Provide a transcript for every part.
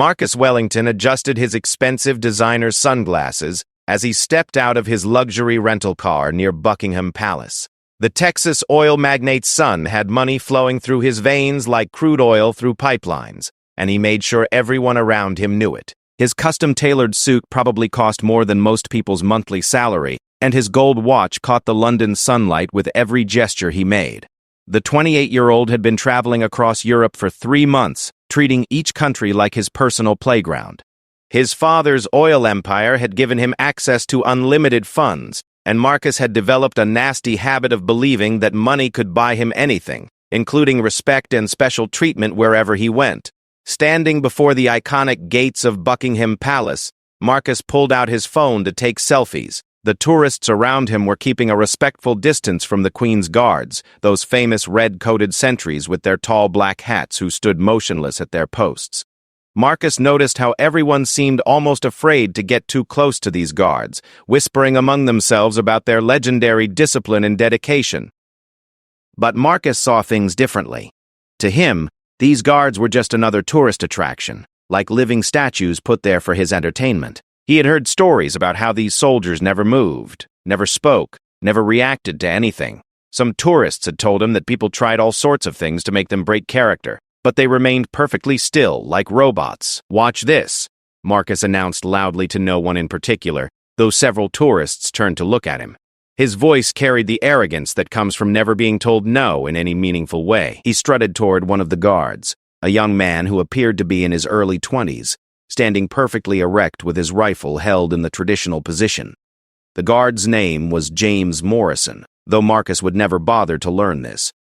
Marcus Wellington adjusted his expensive designer sunglasses as he stepped out of his luxury rental car near Buckingham Palace. The Texas oil magnate's son had money flowing through his veins like crude oil through pipelines, and he made sure everyone around him knew it. His custom-tailored suit probably cost more than most people's monthly salary, and his gold watch caught the London sunlight with every gesture he made. The 28-year-old had been traveling across Europe for 3 months, treating each country like his personal playground. His father's oil empire had given him access to unlimited funds, and Marcus had developed a nasty habit of believing that money could buy him anything, including respect and special treatment wherever he went. Standing before the iconic gates of Buckingham Palace, Marcus pulled out his phone to take selfies. The tourists around him were keeping a respectful distance from the Queen's guards, those famous red-coated sentries with their tall black hats who stood motionless at their posts. Marcus noticed how everyone seemed almost afraid to get too close to these guards, whispering among themselves about their legendary discipline and dedication. But Marcus saw things differently. To him, these guards were just another tourist attraction, like living statues put there for his entertainment. He had heard stories about how these soldiers never moved, never spoke, never reacted to anything. Some tourists had told him that people tried all sorts of things to make them break character, but they remained perfectly still, like robots. "Watch this," Marcus announced loudly to no one in particular, though several tourists turned to look at him. His voice carried the arrogance that comes from never being told no in any meaningful way. He strutted toward one of the guards, a young man who appeared to be in his early 20s, standing perfectly erect with his rifle held in the traditional position. The guard's name was James Morrison, though Marcus would never bother to learn this.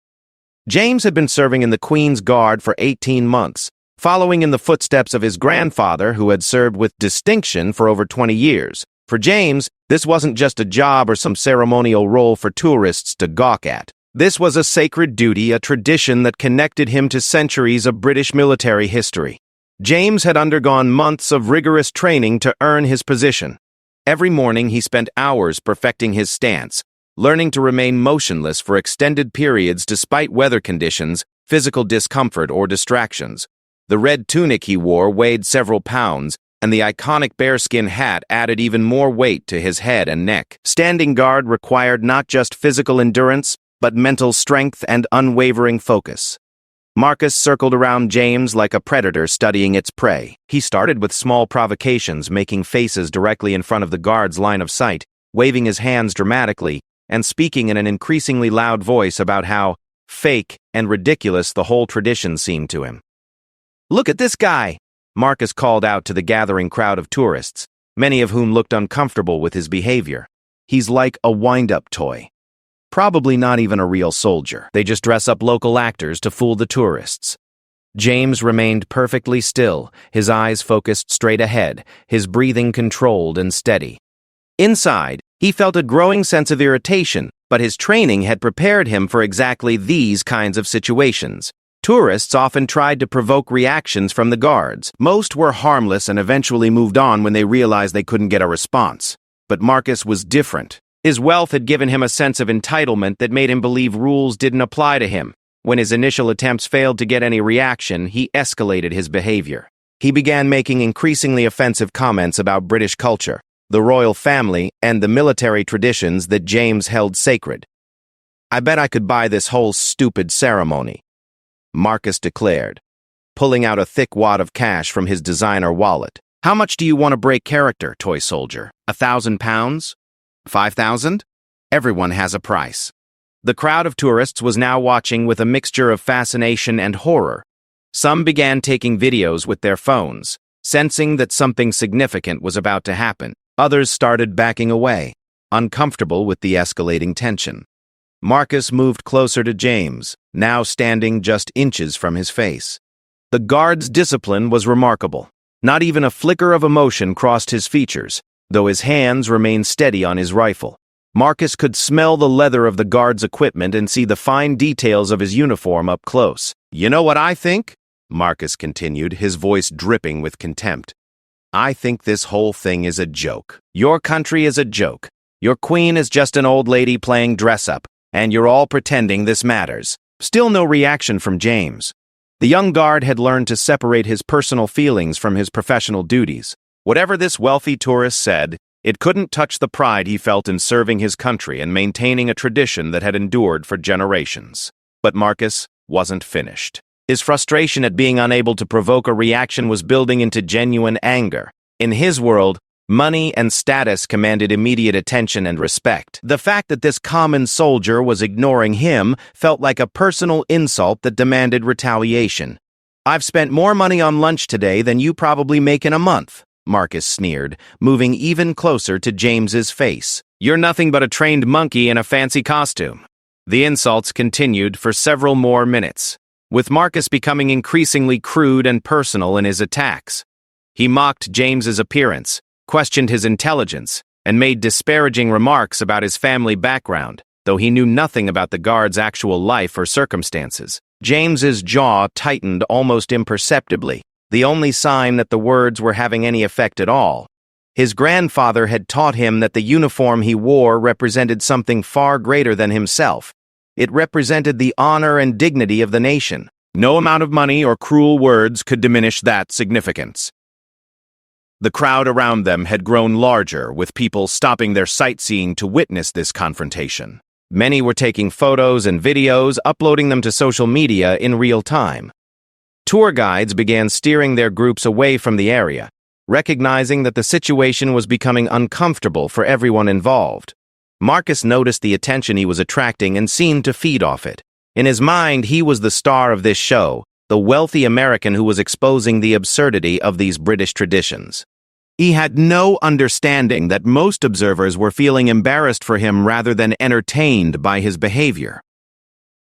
James had been serving in the Queen's Guard for 18 months, following in the footsteps of his grandfather, who had served with distinction for over 20 years. For James, this wasn't just a job or some ceremonial role for tourists to gawk at. This was a sacred duty, a tradition that connected him to centuries of British military history. James had undergone months of rigorous training to earn his position. Every morning he spent hours perfecting his stance, learning to remain motionless for extended periods despite weather conditions, physical discomfort, or distractions. The red tunic he wore weighed several pounds, and the iconic bearskin hat added even more weight to his head and neck. Standing guard required not just physical endurance, but mental strength and unwavering focus. Marcus circled around James like a predator studying its prey. He started with small provocations, making faces directly in front of the guard's line of sight, waving his hands dramatically, and speaking in an increasingly loud voice about how fake and ridiculous the whole tradition seemed to him. "Look at this guy!" Marcus called out to the gathering crowd of tourists, many of whom looked uncomfortable with his behavior. "He's like a wind-up toy. Probably not even a real soldier. They just dress up local actors to fool the tourists." James remained perfectly still, his eyes focused straight ahead, his breathing controlled and steady. Inside, he felt a growing sense of irritation, but his training had prepared him for exactly these kinds of situations. Tourists often tried to provoke reactions from the guards. Most were harmless and eventually moved on when they realized they couldn't get a response. But Marcus was different. His wealth had given him a sense of entitlement that made him believe rules didn't apply to him. When his initial attempts failed to get any reaction, he escalated his behavior. He began making increasingly offensive comments about British culture, the royal family, and the military traditions that James held sacred. "I bet I could buy this whole stupid ceremony," Marcus declared, pulling out a thick wad of cash from his designer wallet. "How much do you want to break character, toy soldier? £1,000? 5,000? Everyone has a price." The crowd of tourists was now watching with a mixture of fascination and horror. Some began taking videos with their phones, sensing that something significant was about to happen. Others started backing away, uncomfortable with the escalating tension. Marcus moved closer to James, now standing just inches from his face. The guard's discipline was remarkable. Not even a flicker of emotion crossed his features, though his hands remained steady on his rifle. Marcus could smell the leather of the guard's equipment and see the fine details of his uniform up close. "You know what I think?" Marcus continued, his voice dripping with contempt. "I think this whole thing is a joke. Your country is a joke. Your queen is just an old lady playing dress-up, and you're all pretending this matters." Still no reaction from James. The young guard had learned to separate his personal feelings from his professional duties. Whatever this wealthy tourist said, it couldn't touch the pride he felt in serving his country and maintaining a tradition that had endured for generations. But Marcus wasn't finished. His frustration at being unable to provoke a reaction was building into genuine anger. In his world, money and status commanded immediate attention and respect. The fact that this common soldier was ignoring him felt like a personal insult that demanded retaliation. "I've spent more money on lunch today than you probably make in a month," Marcus sneered, moving even closer to James's face. "You're nothing but a trained monkey in a fancy costume." The insults continued for several more minutes, with Marcus becoming increasingly crude and personal in his attacks. He mocked James's appearance, questioned his intelligence, and made disparaging remarks about his family background, though he knew nothing about the guard's actual life or circumstances. James's jaw tightened almost imperceptibly, the only sign that the words were having any effect at all. His grandfather had taught him that the uniform he wore represented something far greater than himself. It represented the honor and dignity of the nation. No amount of money or cruel words could diminish that significance. The crowd around them had grown larger, with people stopping their sightseeing to witness this confrontation. Many were taking photos and videos, uploading them to social media in real time. Tour guides began steering their groups away from the area, recognizing that the situation was becoming uncomfortable for everyone involved. Marcus noticed the attention he was attracting and seemed to feed off it. In his mind, he was the star of this show, the wealthy American who was exposing the absurdity of these British traditions. He had no understanding that most observers were feeling embarrassed for him rather than entertained by his behavior.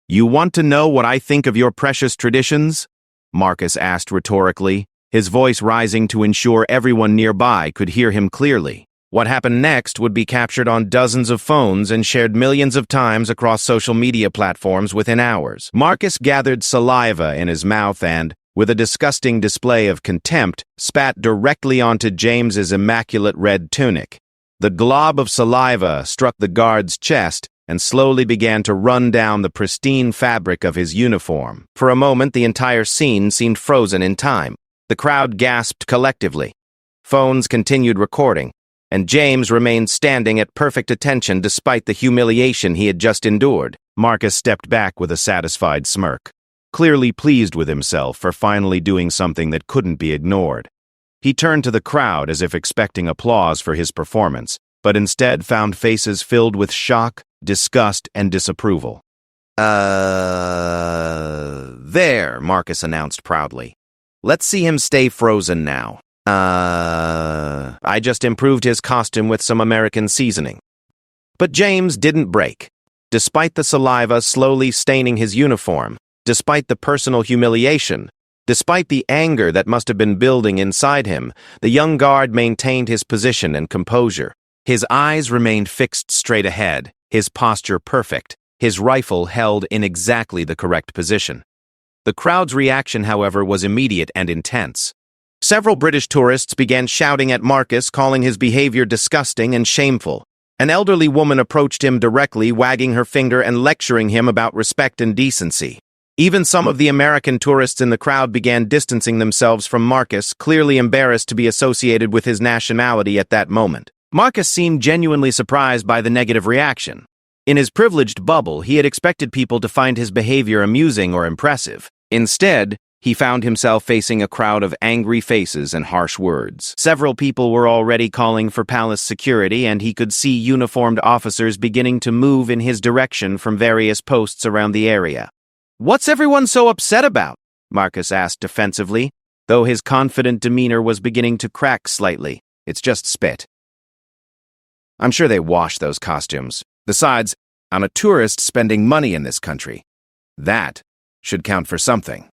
"You want to know what I think of your precious traditions?" Marcus asked rhetorically, his voice rising to ensure everyone nearby could hear him clearly. What happened next would be captured on dozens of phones and shared millions of times across social media platforms within hours. Marcus gathered saliva in his mouth and, with a disgusting display of contempt, spat directly onto James's immaculate red tunic. The glob of saliva struck the guard's chest and slowly began to run down the pristine fabric of his uniform. For a moment, the entire scene seemed frozen in time. The crowd gasped collectively. Phones continued recording, and James remained standing at perfect attention despite the humiliation he had just endured. Marcus stepped back with a satisfied smirk, clearly pleased with himself for finally doing something that couldn't be ignored. He turned to the crowd as if expecting applause for his performance, but instead found faces filled with shock, disgust, and disapproval. There, Marcus announced proudly. "Let's see him stay frozen now. I just improved his costume with some American seasoning." But James didn't break. Despite the saliva slowly staining his uniform, despite the personal humiliation, despite the anger that must have been building inside him, the young guard maintained his position and composure. His eyes remained fixed straight ahead, his posture perfect, his rifle held in exactly the correct position. The crowd's reaction, however, was immediate and intense. Several British tourists began shouting at Marcus, calling his behavior disgusting and shameful. An elderly woman approached him directly, wagging her finger and lecturing him about respect and decency. Even some of the American tourists in the crowd began distancing themselves from Marcus, clearly embarrassed to be associated with his nationality at that moment. Marcus seemed genuinely surprised by the negative reaction. In his privileged bubble, he had expected people to find his behavior amusing or impressive. Instead, he found himself facing a crowd of angry faces and harsh words. Several people were already calling for palace security, and he could see uniformed officers beginning to move in his direction from various posts around the area. "What's everyone so upset about?" Marcus asked defensively, though his confident demeanor was beginning to crack slightly. "It's just spit. I'm sure they wash those costumes. Besides, I'm a tourist spending money in this country. That should count for something."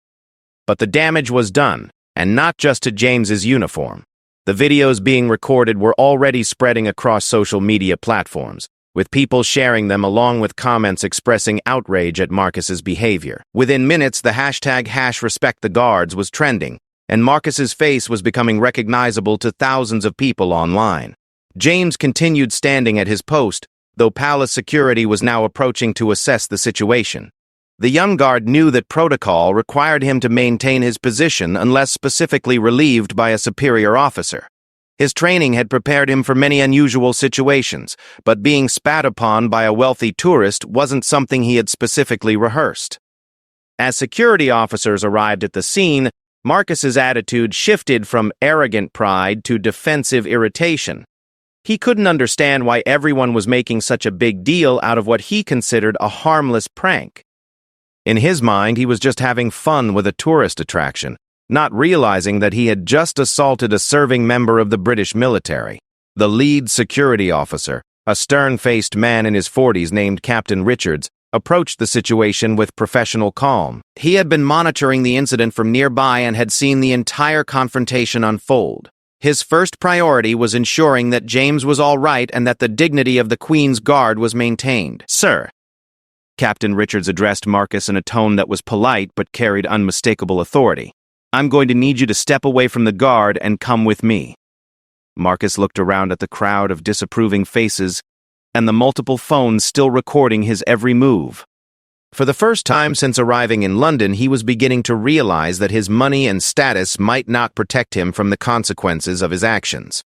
But the damage was done, and not just to James's uniform. The videos being recorded were already spreading across social media platforms, with people sharing them along with comments expressing outrage at Marcus's behavior. Within minutes, the hashtag #RespectTheGuards was trending, and Marcus's face was becoming recognizable to thousands of people online. James continued standing at his post, though palace security was now approaching to assess the situation. The young guard knew that protocol required him to maintain his position unless specifically relieved by a superior officer. His training had prepared him for many unusual situations, but being spat upon by a wealthy tourist wasn't something he had specifically rehearsed. As security officers arrived at the scene, Marcus's attitude shifted from arrogant pride to defensive irritation. He couldn't understand why everyone was making such a big deal out of what he considered a harmless prank. In his mind, he was just having fun with a tourist attraction, not realizing that he had just assaulted a serving member of the British military. The lead security officer, a stern-faced man in his 40s named Captain Richards, approached the situation with professional calm. He had been monitoring the incident from nearby and had seen the entire confrontation unfold. His first priority was ensuring that James was all right and that the dignity of the Queen's Guard was maintained. "Sir," Captain Richards addressed Marcus in a tone that was polite but carried unmistakable authority, "I'm going to need you to step away from the guard and come with me." Marcus looked around at the crowd of disapproving faces and the multiple phones still recording his every move. For the first time since arriving in London, he was beginning to realize that his money and status might not protect him from the consequences of his actions.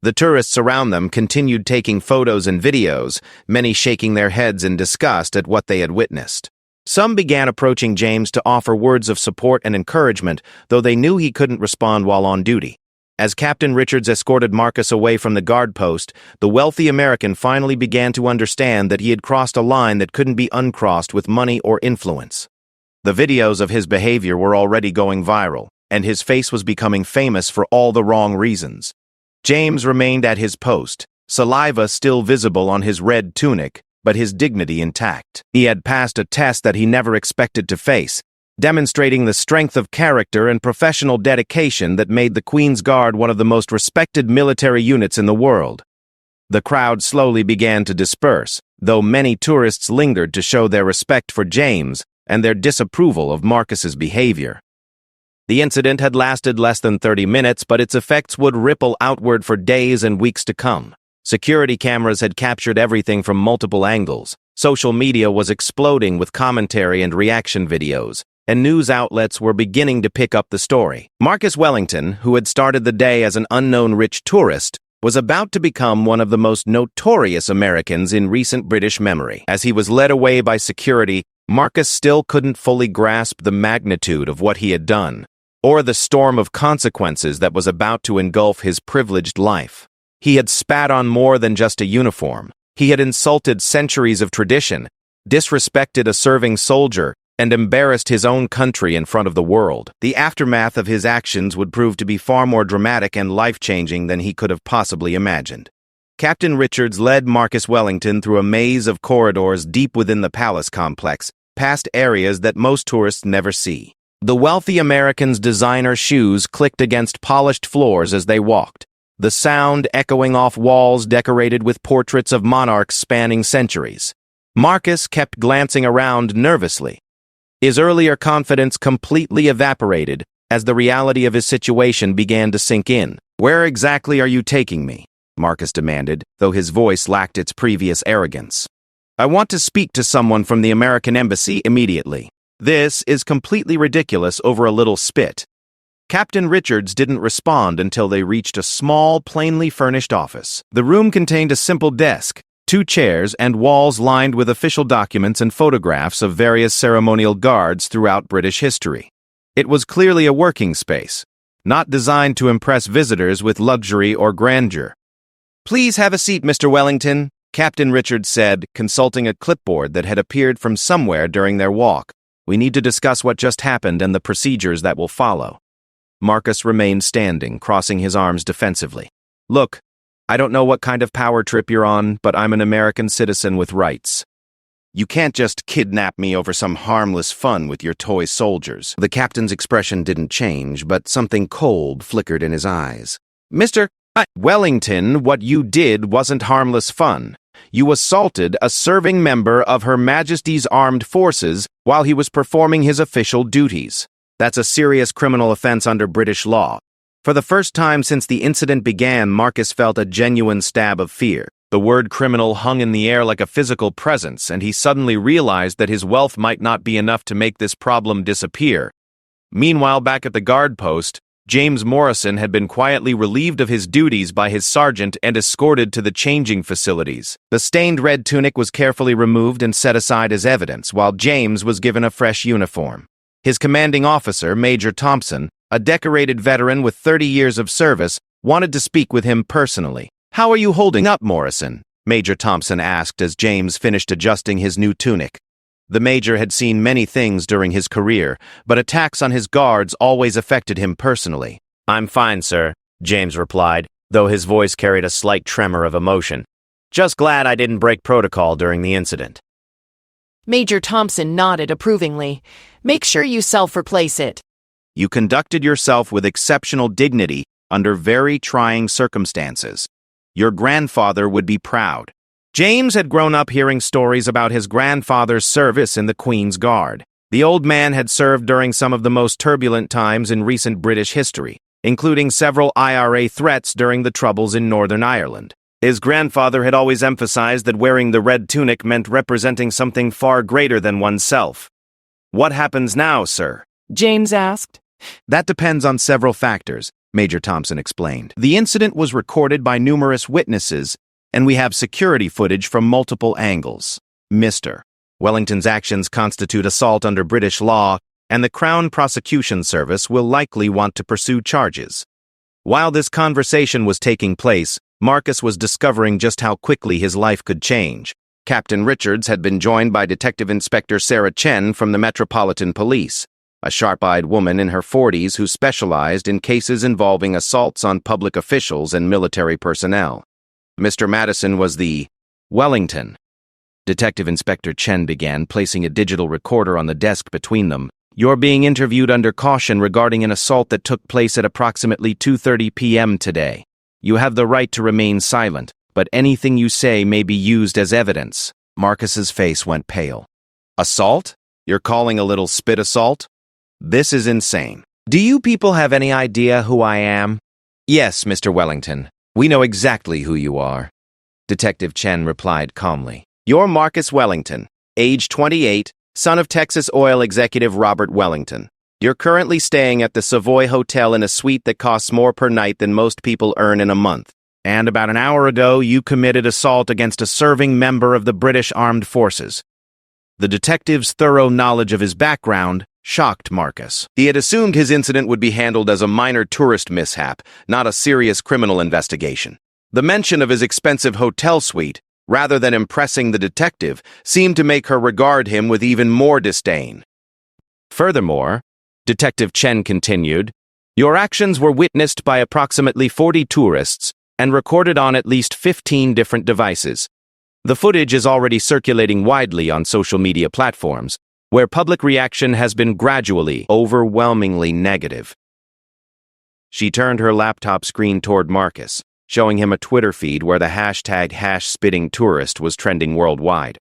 The tourists around them continued taking photos and videos, many shaking their heads in disgust at what they had witnessed. Some began approaching James to offer words of support and encouragement, though they knew he couldn't respond while on duty. As Captain Richards escorted Marcus away from the guard post, the wealthy American finally began to understand that he had crossed a line that couldn't be uncrossed with money or influence. The videos of his behavior were already going viral, and his face was becoming famous for all the wrong reasons. James remained at his post, saliva still visible on his red tunic, but his dignity intact. He had passed a test that he never expected to face, demonstrating the strength of character and professional dedication that made the Queen's Guard one of the most respected military units in the world. The crowd slowly began to disperse, though many tourists lingered to show their respect for James and their disapproval of Marcus's behavior. The incident had lasted less than 30 minutes, but its effects would ripple outward for days and weeks to come. Security cameras had captured everything from multiple angles. Social media was exploding with commentary and reaction videos, and news outlets were beginning to pick up the story. Marcus Wellington, who had started the day as an unknown rich tourist, was about to become one of the most notorious Americans in recent British memory. As he was led away by security, Marcus still couldn't fully grasp the magnitude of what he had done, or the storm of consequences that was about to engulf his privileged life. He had spat on more than just a uniform. He had insulted centuries of tradition, disrespected a serving soldier, and embarrassed his own country in front of the world. The aftermath of his actions would prove to be far more dramatic and life-changing than he could have possibly imagined. Captain Richards led Marcus Wellington through a maze of corridors deep within the palace complex, past areas that most tourists never see. The wealthy American's designer shoes clicked against polished floors as they walked, the sound echoing off walls decorated with portraits of monarchs spanning centuries. Marcus kept glancing around nervously. His earlier confidence completely evaporated as the reality of his situation began to sink in. "Where exactly are you taking me?" Marcus demanded, though his voice lacked its previous arrogance. "I want to speak to someone from the American embassy immediately." "This is completely ridiculous over a little spit." Captain Richards didn't respond until they reached a small, plainly furnished office. The room contained a simple desk, 2 chairs, and walls lined with official documents and photographs of various ceremonial guards throughout British history. It was clearly a working space, not designed to impress visitors with luxury or grandeur. "Please have a seat, Mr. Wellington," Captain Richards said, consulting a clipboard that had appeared from somewhere during their walk. "We need to discuss what just happened and the procedures that will follow." Marcus remained standing, crossing his arms defensively. "Look, I don't know what kind of power trip you're on, but I'm an American citizen with rights. You can't just kidnap me over some harmless fun with your toy soldiers." The captain's expression didn't change, but something cold flickered in his eyes. "Mr. Wellington, what you did wasn't harmless fun. You assaulted a serving member of Her Majesty's Armed Forces while he was performing his official duties. That's a serious criminal offense under British law." For the first time since the incident began, Marcus felt a genuine stab of fear. The word criminal hung in the air like a physical presence, and he suddenly realized that his wealth might not be enough to make this problem disappear. Meanwhile, back at the guard post, James Morrison had been quietly relieved of his duties by his sergeant and escorted to the changing facilities. The stained red tunic was carefully removed and set aside as evidence, while James was given a fresh uniform. His commanding officer, Major Thompson, a decorated veteran with 30 years of service, wanted to speak with him personally. "How are you holding up, Morrison?" Major Thompson asked as James finished adjusting his new tunic. The major had seen many things during his career, but attacks on his guards always affected him personally. "I'm fine, sir," James replied, though his voice carried a slight tremor of emotion. "Just glad I didn't break protocol during the incident." Major Thompson nodded approvingly. "Make sure you self-replace it." "You conducted yourself with exceptional dignity under very trying circumstances. Your grandfather would be proud." James had grown up hearing stories about his grandfather's service in the Queen's Guard. The old man had served during some of the most turbulent times in recent British history, including several IRA threats during the Troubles in Northern Ireland. His grandfather had always emphasized that wearing the red tunic meant representing something far greater than oneself. "What happens now, sir?" James asked. "That depends on several factors," Major Thompson explained. "The incident was recorded by numerous witnesses, and we have security footage from multiple angles. Mr. Wellington's actions constitute assault under British law, and the Crown Prosecution Service will likely want to pursue charges." While this conversation was taking place, Marcus was discovering just how quickly his life could change. Captain Richards had been joined by Detective Inspector Sarah Chen from the Metropolitan Police, a sharp-eyed woman in her 40s who specialized in cases involving assaults on public officials and military personnel. Mr. Madison was the Wellington. Detective Inspector Chen began, placing a digital recorder on the desk between them. "You're being interviewed under caution regarding an assault that took place at approximately 2:30 p.m. today. You have the right to remain silent, but anything you say may be used as evidence." Marcus's face went pale. "Assault? You're calling a little spit assault? This is insane. Do you people have any idea who I am?" "Yes, Mr. Wellington. We know exactly who you are," Detective Chen replied calmly. "You're Marcus Wellington, age 28, son of Texas oil executive Robert Wellington. You're currently staying at the Savoy Hotel in a suite that costs more per night than most people earn in a month. And about an hour ago, you committed assault against a serving member of the British Armed Forces." The detective's thorough knowledge of his background shocked Marcus. He had assumed his incident would be handled as a minor tourist mishap, not a serious criminal investigation. The mention of his expensive hotel suite, rather than impressing the detective, seemed to make her regard him with even more disdain. "Furthermore," Detective Chen continued, "your actions were witnessed by approximately 40 tourists and recorded on at least 15 different devices. The footage is already circulating widely on social media platforms, where public reaction has been gradually, overwhelmingly negative." She turned her laptop screen toward Marcus, showing him a Twitter feed where the hashtag #spittingtourist was trending worldwide.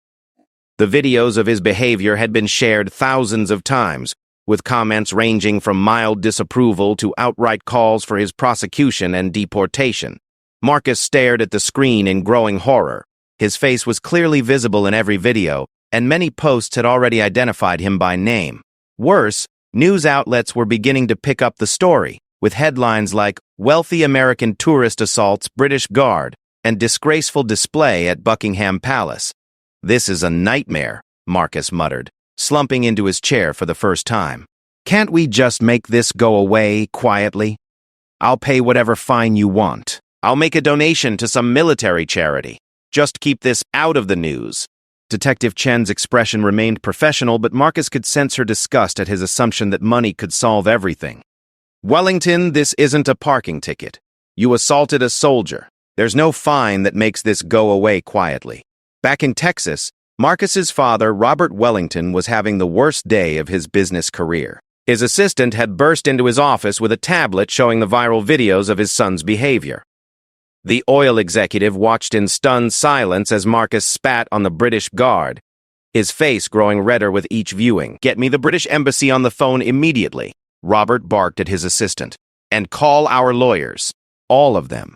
The videos of his behavior had been shared thousands of times, with comments ranging from mild disapproval to outright calls for his prosecution and deportation. Marcus stared at the screen in growing horror. His face was clearly visible in every video, and many posts had already identified him by name. Worse, news outlets were beginning to pick up the story, with headlines like "Wealthy American Tourist Assaults British Guard" and "Disgraceful Display at Buckingham Palace." "This is a nightmare," Marcus muttered, slumping into his chair for the first time. "Can't we just make this go away quietly? I'll pay whatever fine you want. I'll make a donation to some military charity. Just keep this out of the news." Detective Chen's expression remained professional, but Marcus could sense her disgust at his assumption that money could solve everything. "Wellington, this isn't a parking ticket. You assaulted a soldier. There's no fine that makes this go away quietly." Back in Texas, Marcus's father, Robert Wellington, was having the worst day of his business career. His assistant had burst into his office with a tablet showing the viral videos of his son's behavior. The oil executive watched in stunned silence as Marcus spat on the British Guard, his face growing redder with each viewing. "Get me the British Embassy on the phone immediately," Robert barked at his assistant. "And call our lawyers. All of them."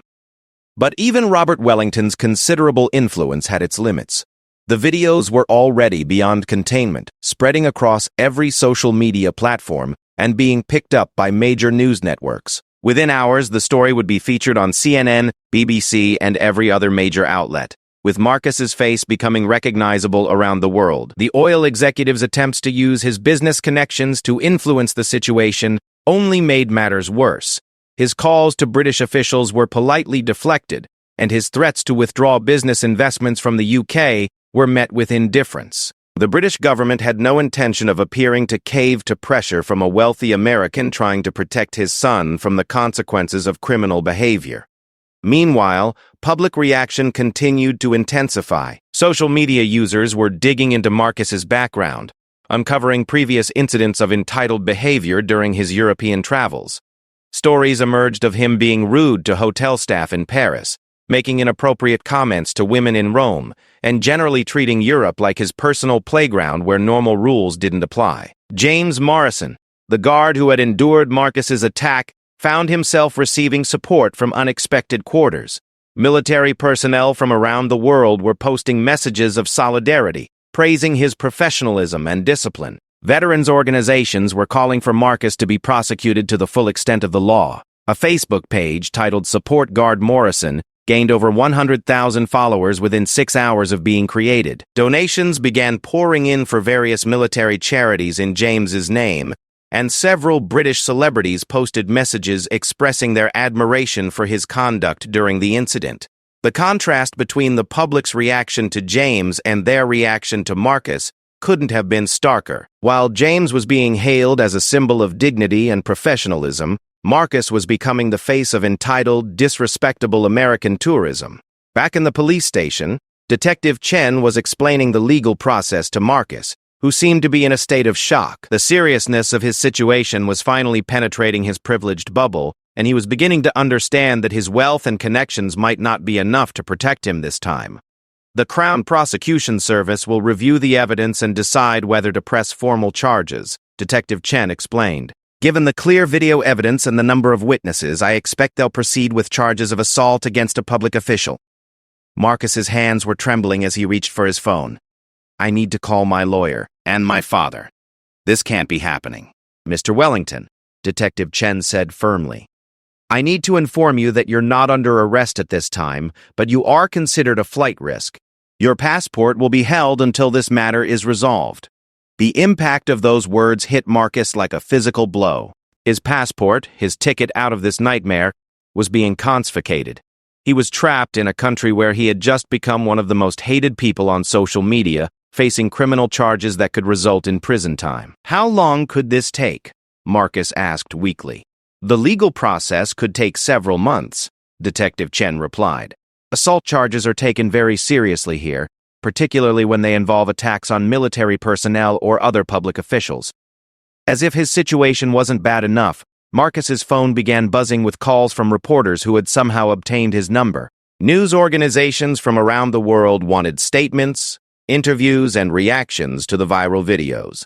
But even Robert Wellington's considerable influence had its limits. The videos were already beyond containment, spreading across every social media platform and being picked up by major news networks. Within hours, the story would be featured on CNN, BBC, and every other major outlet, with Marcus's face becoming recognizable around the world. The oil executive's attempts to use his business connections to influence the situation only made matters worse. His calls to British officials were politely deflected, and his threats to withdraw business investments from the UK were met with indifference. The British government had no intention of appearing to cave to pressure from a wealthy American trying to protect his son from the consequences of criminal behavior. Meanwhile, public reaction continued to intensify. Social media users were digging into Marcus's background, uncovering previous incidents of entitled behavior during his European travels. Stories emerged of him being rude to hotel staff in Paris, making inappropriate comments to women in Rome, and generally treating Europe like his personal playground where normal rules didn't apply. James Morrison, the guard who had endured Marcus's attack, found himself receiving support from unexpected quarters. Military personnel from around the world were posting messages of solidarity, praising his professionalism and discipline. Veterans organizations were calling for Marcus to be prosecuted to the full extent of the law. A Facebook page titled Support Guard Morrison gained over 100,000 followers within 6 hours of being created. Donations began pouring in for various military charities in James's name, and several British celebrities posted messages expressing their admiration for his conduct during the incident. The contrast between the public's reaction to James and their reaction to Marcus couldn't have been starker. While James was being hailed as a symbol of dignity and professionalism, Marcus was becoming the face of entitled, disrespectable American tourism. Back in the police station, Detective Chen was explaining the legal process to Marcus, who seemed to be in a state of shock. The seriousness of his situation was finally penetrating his privileged bubble, and he was beginning to understand that his wealth and connections might not be enough to protect him this time. The Crown Prosecution Service will review the evidence and decide whether to press formal charges, Detective Chen explained. Given the clear video evidence and the number of witnesses, I expect they'll proceed with charges of assault against a public official. Marcus's hands were trembling as he reached for his phone. I need to call my lawyer and my father. This can't be happening. Mr. Wellington, Detective Chen said firmly. I need to inform you that you're not under arrest at this time, but you are considered a flight risk. Your passport will be held until this matter is resolved. The impact of those words hit Marcus like a physical blow. His passport, his ticket out of this nightmare, was being confiscated. He was trapped in a country where he had just become one of the most hated people on social media, facing criminal charges that could result in prison time. How long could this take? Marcus asked weakly. The legal process could take several months, Detective Chen replied. Assault charges are taken very seriously here, particularly when they involve attacks on military personnel or other public officials. As if his situation wasn't bad enough, Marcus's phone began buzzing with calls from reporters who had somehow obtained his number. News organizations from around the world wanted statements, interviews, and reactions to the viral videos.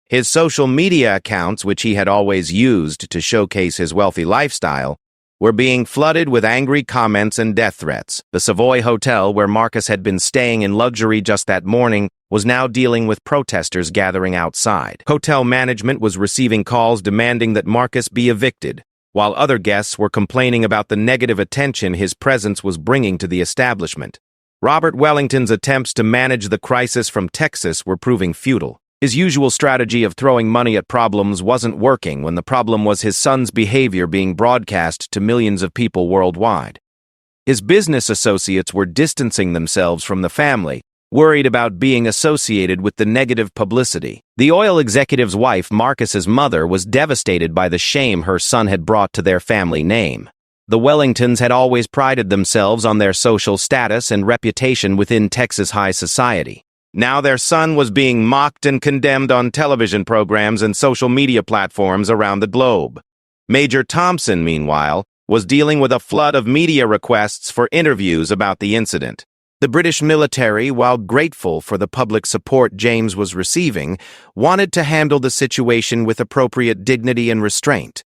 His social media accounts, which he had always used to showcase his wealthy lifestyle, were being flooded with angry comments and death threats. The Savoy Hotel, where Marcus had been staying in luxury just that morning, was now dealing with protesters gathering outside. Hotel management was receiving calls demanding that Marcus be evicted, while other guests were complaining about the negative attention his presence was bringing to the establishment. Robert Wellington's attempts to manage the crisis from Texas were proving futile. His usual strategy of throwing money at problems wasn't working when the problem was his son's behavior being broadcast to millions of people worldwide. His business associates were distancing themselves from the family, worried about being associated with the negative publicity. The oil executive's wife, Marcus's mother, was devastated by the shame her son had brought to their family name. The Wellingtons had always prided themselves on their social status and reputation within Texas high society. Now their son was being mocked and condemned on television programs and social media platforms around the globe. Major Thompson, meanwhile, was dealing with a flood of media requests for interviews about the incident. The British military, while grateful for the public support James was receiving, wanted to handle the situation with appropriate dignity and restraint.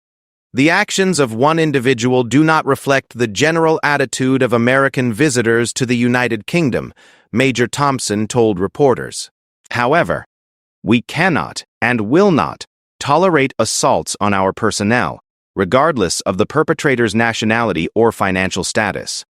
The actions of one individual do not reflect the general attitude of American visitors to the United Kingdom, Major Thompson told reporters. However, we cannot and will not tolerate assaults on our personnel, regardless of the perpetrator's nationality or financial status.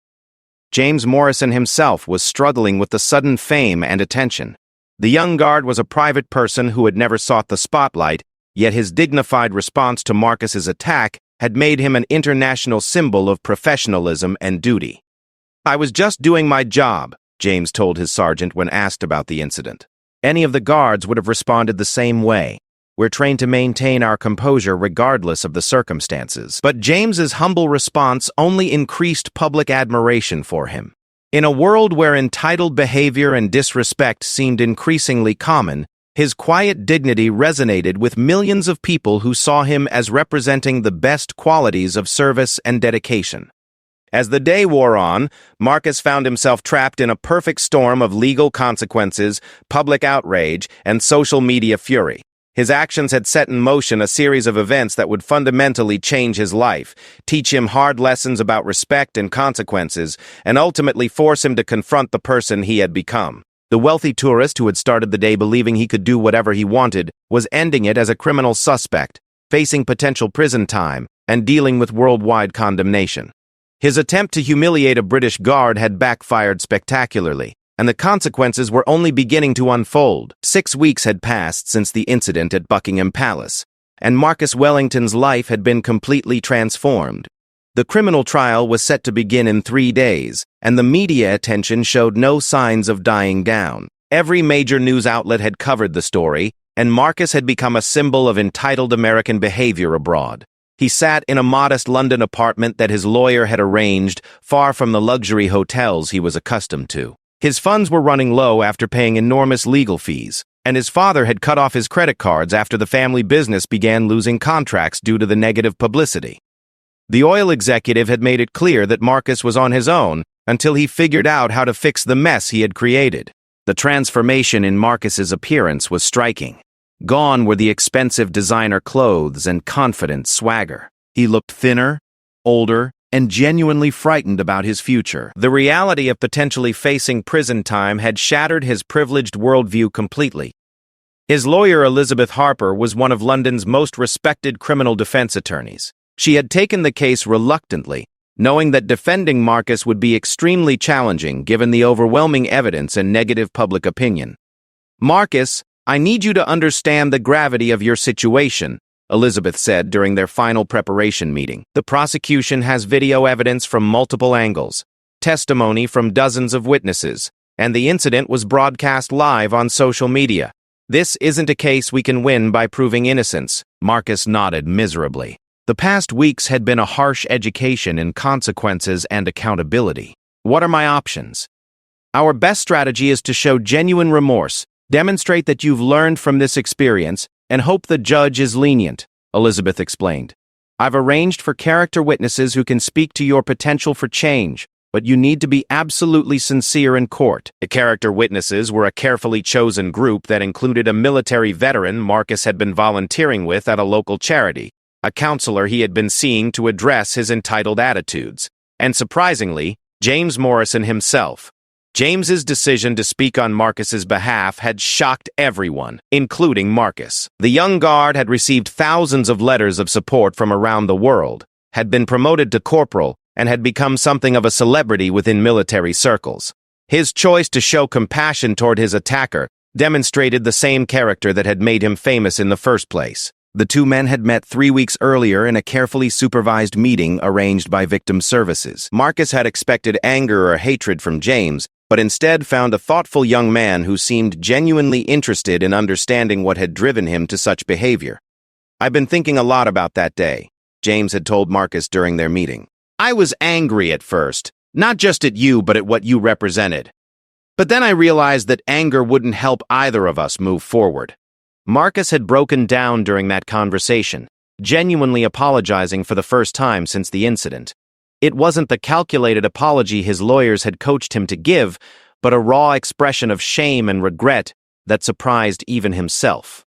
James Morrison himself was struggling with the sudden fame and attention. The young guard was a private person who had never sought the spotlight, yet his dignified response to Marcus's attack had made him an international symbol of professionalism and duty. "I was just doing my job," James told his sergeant when asked about the incident. Any of the guards would have responded the same way. "We're trained to maintain our composure regardless of the circumstances." But James's humble response only increased public admiration for him. In a world where entitled behavior and disrespect seemed increasingly common, his quiet dignity resonated with millions of people who saw him as representing the best qualities of service and dedication. As the day wore on, Marcus found himself trapped in a perfect storm of legal consequences, public outrage, and social media fury. His actions had set in motion a series of events that would fundamentally change his life, teach him hard lessons about respect and consequences, and ultimately force him to confront the person he had become. The wealthy tourist who had started the day believing he could do whatever he wanted was ending it as a criminal suspect, facing potential prison time, and dealing with worldwide condemnation. His attempt to humiliate a British guard had backfired spectacularly, and the consequences were only beginning to unfold. 6 weeks had passed since the incident at Buckingham Palace, and Marcus Wellington's life had been completely transformed. The criminal trial was set to begin in 3 days, and the media attention showed no signs of dying down. Every major news outlet had covered the story, and Marcus had become a symbol of entitled American behavior abroad. He sat in a modest London apartment that his lawyer had arranged, far from the luxury hotels he was accustomed to. His funds were running low after paying enormous legal fees, and his father had cut off his credit cards after the family business began losing contracts due to the negative publicity. The oil executive had made it clear that Marcus was on his own until he figured out how to fix the mess he had created. The transformation in Marcus's appearance was striking. Gone were the expensive designer clothes and confident swagger. He looked thinner, older, and genuinely frightened about his future. The reality of potentially facing prison time had shattered his privileged worldview completely. His lawyer, Elizabeth Harper, was one of London's most respected criminal defense attorneys. She had taken the case reluctantly, knowing that defending Marcus would be extremely challenging given the overwhelming evidence and negative public opinion. "Marcus, I need you to understand the gravity of your situation," Elizabeth said during their final preparation meeting. "The prosecution has video evidence from multiple angles, testimony from dozens of witnesses, and the incident was broadcast live on social media. This isn't a case we can win by proving innocence." Marcus nodded miserably. The past weeks had been a harsh education in consequences and accountability. "What are my options?" "Our best strategy is to show genuine remorse, demonstrate that you've learned from this experience, and hope the judge is lenient," Elizabeth explained. "I've arranged for character witnesses who can speak to your potential for change, but you need to be absolutely sincere in court." The character witnesses were a carefully chosen group that included a military veteran Marcus had been volunteering with at a local charity, a counselor he had been seeing to address his entitled attitudes, and surprisingly, James Morrison himself. James's decision to speak on Marcus's behalf had shocked everyone, including Marcus. The young guard had received thousands of letters of support from around the world, had been promoted to corporal, and had become something of a celebrity within military circles. His choice to show compassion toward his attacker demonstrated the same character that had made him famous in the first place. The two men had met 3 weeks earlier in a carefully supervised meeting arranged by victim services. Marcus had expected anger or hatred from James, but instead found a thoughtful young man who seemed genuinely interested in understanding what had driven him to such behavior. "I've been thinking a lot about that day," James had told Marcus during their meeting. "I was angry at first, not just at you but at what you represented. But then I realized that anger wouldn't help either of us move forward." Marcus had broken down during that conversation, genuinely apologizing for the first time since the incident. It wasn't the calculated apology his lawyers had coached him to give, but a raw expression of shame and regret that surprised even himself.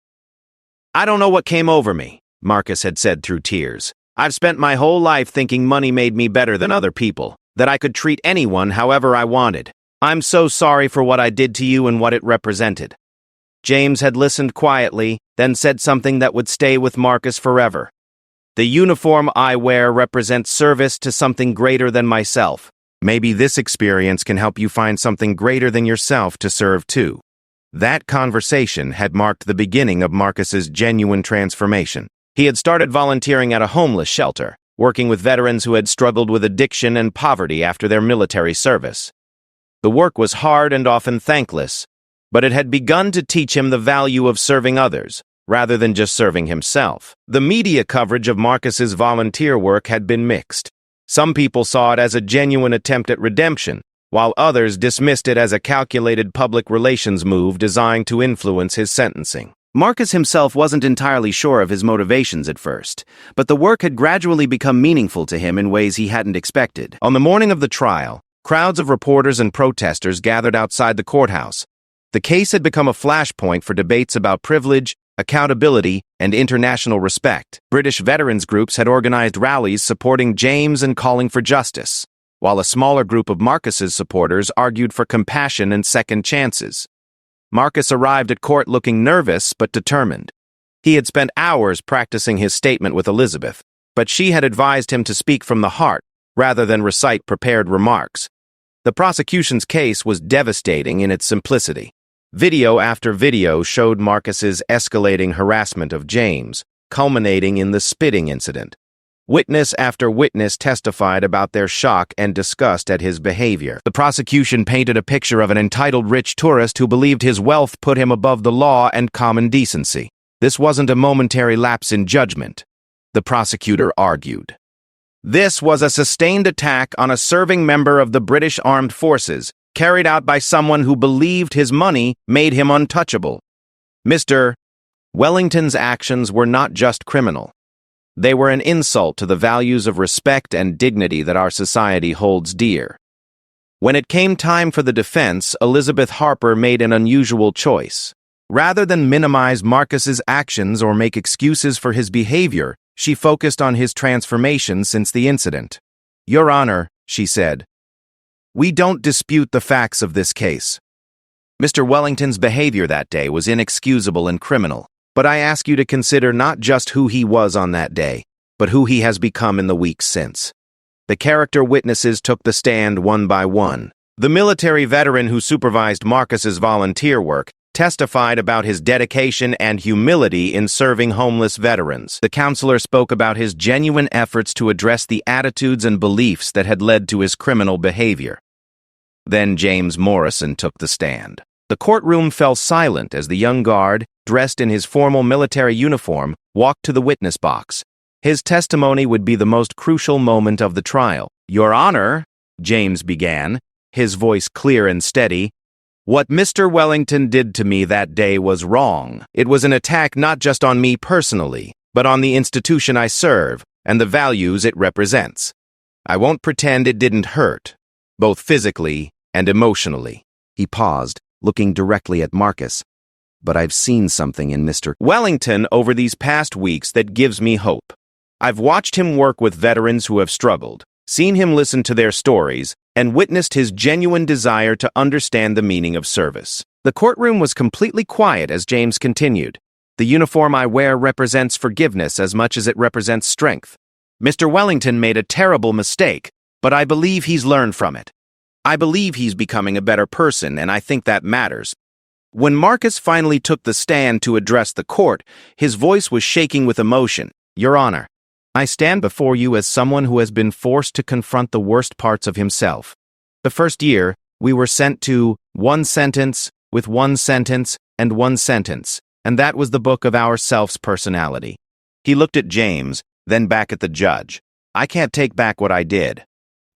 "I don't know what came over me," Marcus had said through tears. I've spent my whole life thinking money made me better than other people, that I could treat anyone however I wanted. I'm so sorry for what I did to you and what it represented." James had listened quietly, then said something that would stay with Marcus forever. "The uniform I wear represents service to something greater than myself. Maybe this experience can help you find something greater than yourself to serve too." That conversation had marked the beginning of Marcus's genuine transformation. He had started volunteering at a homeless shelter, working with veterans who had struggled with addiction and poverty after their military service. The work was hard and often thankless, but it had begun to teach him the value of serving others, rather than just serving himself. The media coverage of Marcus's volunteer work had been mixed. Some people saw it as a genuine attempt at redemption, while others dismissed it as a calculated public relations move designed to influence his sentencing. Marcus himself wasn't entirely sure of his motivations at first, but the work had gradually become meaningful to him in ways he hadn't expected. On the morning of the trial, crowds of reporters and protesters gathered outside the courthouse. The case had become a flashpoint for debates about privilege, accountability, and international respect. British veterans groups had organized rallies supporting James and calling for justice, while a smaller group of Marcus's supporters argued for compassion and second chances. Marcus arrived at court looking nervous but determined. He had spent hours practicing his statement with Elizabeth, but she had advised him to speak from the heart rather than recite prepared remarks. The prosecution's case was devastating in its simplicity. Video after video showed Marcus's escalating harassment of James, culminating in the spitting incident. Witness after witness testified about their shock and disgust at his behavior. The prosecution painted a picture of an entitled rich tourist who believed his wealth put him above the law and common decency. This wasn't a momentary lapse in judgment, the prosecutor argued. This was a sustained attack on a serving member of the British Armed Forces, carried out by someone who believed his money made him untouchable. Mr. Wellington's actions were not just criminal. They were an insult to the values of respect and dignity that our society holds dear. When it came time for the defense, Elizabeth Harper made an unusual choice. Rather than minimize Marcus's actions or make excuses for his behavior, she focused on his transformation since the incident. "Your Honor," she said, "we don't dispute the facts of this case. Mr. Wellington's behavior that day was inexcusable and criminal. But I ask you to consider not just who he was on that day, but who he has become in the weeks since." The character witnesses took the stand one by one. The military veteran who supervised Marcus's volunteer work testified about his dedication and humility in serving homeless veterans. The counselor spoke about his genuine efforts to address the attitudes and beliefs that had led to his criminal behavior. Then James Morrison took the stand. The courtroom fell silent as the young guard, dressed in his formal military uniform, walked to the witness box. His testimony would be the most crucial moment of the trial. "Your Honor," James began, his voice clear and steady, "what Mr. Wellington did to me that day was wrong. It was an attack not just on me personally, but on the institution I serve and the values it represents. I won't pretend it didn't hurt, both physically and emotionally." He paused, looking directly at Marcus. "But I've seen something in Mr. Wellington over these past weeks that gives me hope. I've watched him work with veterans who have struggled, seen him listen to their stories, and witnessed his genuine desire to understand the meaning of service." The courtroom was completely quiet as James continued. "The uniform I wear represents forgiveness as much as it represents strength. Mr. Wellington made a terrible mistake, but I believe he's learned from it. I believe he's becoming a better person, and I think that matters." When Marcus finally took the stand to address the court, his voice was shaking with emotion. "Your Honor, I stand before you as someone who has been forced to confront the worst parts of himself. The first year, we were sent to one sentence, with one sentence, and one sentence, and that was the book of our self's personality." He looked at James, then back at the judge. "I can't take back what I did.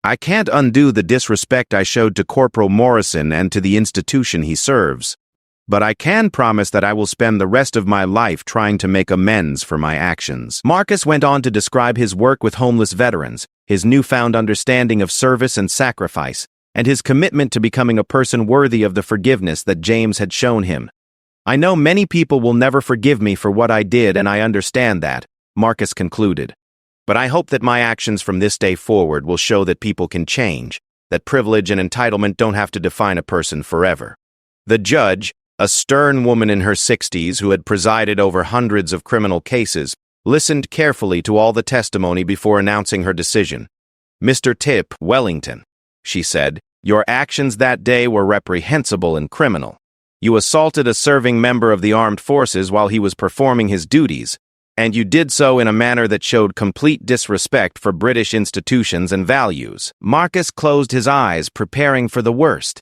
I can't undo the disrespect I showed to Corporal Morrison and to the institution he serves. But I can promise that I will spend the rest of my life trying to make amends for my actions." Marcus went on to describe his work with homeless veterans, his newfound understanding of service and sacrifice, and his commitment to becoming a person worthy of the forgiveness that James had shown him. "I know many people will never forgive me for what I did, and I understand that," Marcus concluded. But I hope that my actions from this day forward will show that people can change, that privilege and entitlement don't have to define a person forever. The judge, a stern woman in her 60s who had presided over hundreds of criminal cases, listened carefully to all the testimony before announcing her decision. "Mr. Tip Wellington," she said, "your actions that day were reprehensible and criminal. You assaulted a serving member of the armed forces while he was performing his duties, and you did so in a manner that showed complete disrespect for British institutions and values." Marcus closed his eyes, preparing for the worst.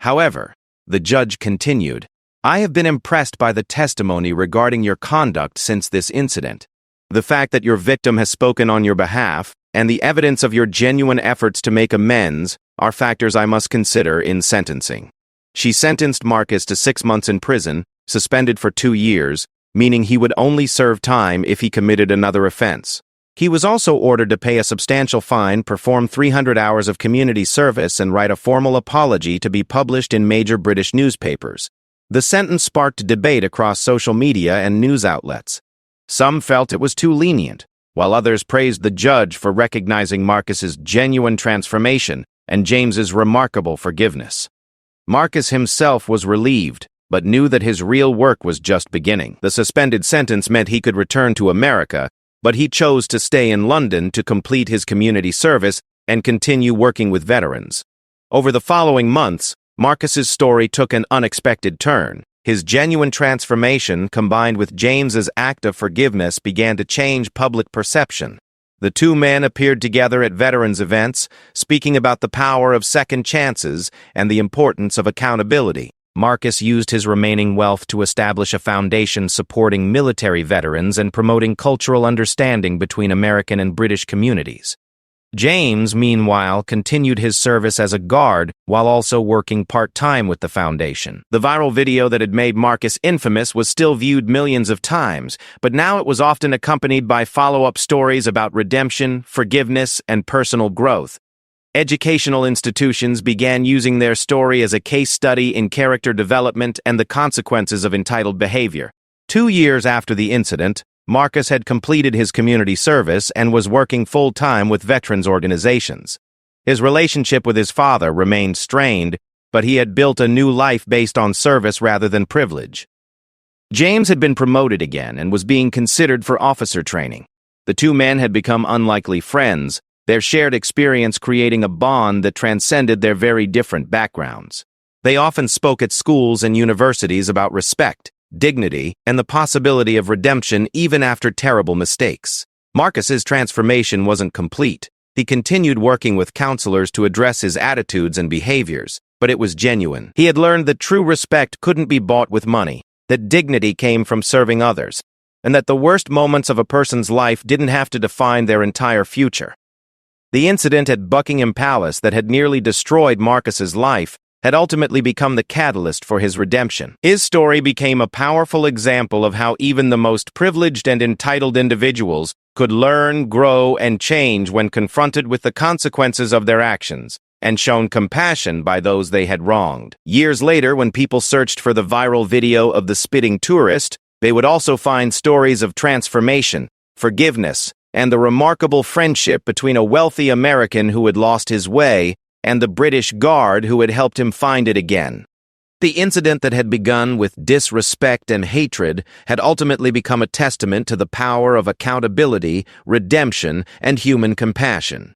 However, the judge continued, "I have been impressed by the testimony regarding your conduct since this incident. The fact that your victim has spoken on your behalf, and the evidence of your genuine efforts to make amends are factors I must consider in sentencing." She sentenced Marcus to 6 months in prison, suspended for 2 years, meaning he would only serve time if he committed another offense. He was also ordered to pay a substantial fine, perform 300 hours of community service, and write a formal apology to be published in major British newspapers. The sentence sparked debate across social media and news outlets. Some felt it was too lenient, while others praised the judge for recognizing Marcus's genuine transformation and James's remarkable forgiveness. Marcus himself was relieved, but knew that his real work was just beginning. The suspended sentence meant he could return to America, but he chose to stay in London to complete his community service and continue working with veterans. Over the following months, Marcus's story took an unexpected turn. His genuine transformation, combined with James's act of forgiveness, began to change public perception. The two men appeared together at veterans events, speaking about the power of second chances and the importance of accountability. Marcus used his remaining wealth to establish a foundation supporting military veterans and promoting cultural understanding between American and British communities. James, meanwhile, continued his service as a guard while also working part-time with the foundation. The viral video that had made Marcus infamous was still viewed millions of times, but now it was often accompanied by follow-up stories about redemption, forgiveness, and personal growth. Educational institutions began using their story as a case study in character development and the consequences of entitled behavior. 2 years after the incident, Marcus had completed his community service and was working full-time with veterans organizations. His relationship with his father remained strained, but he had built a new life based on service rather than privilege. James had been promoted again and was being considered for officer training. The two men had become unlikely friends, their shared experience creating a bond that transcended their very different backgrounds. They often spoke at schools and universities about respect, dignity, and the possibility of redemption even after terrible mistakes. Marcus's transformation wasn't complete. He continued working with counselors to address his attitudes and behaviors, but it was genuine. He had learned that true respect couldn't be bought with money, that dignity came from serving others, and that the worst moments of a person's life didn't have to define their entire future. The incident at Buckingham Palace that had nearly destroyed Marcus's life had ultimately become the catalyst for his redemption. His story became a powerful example of how even the most privileged and entitled individuals could learn, grow, and change when confronted with the consequences of their actions, and shown compassion by those they had wronged. Years later, when people searched for the viral video of the spitting tourist, they would also find stories of transformation, forgiveness, and the remarkable friendship between a wealthy American who had lost his way and the British Guard who had helped him find it again. The incident that had begun with disrespect and hatred had ultimately become a testament to the power of accountability, redemption, and human compassion.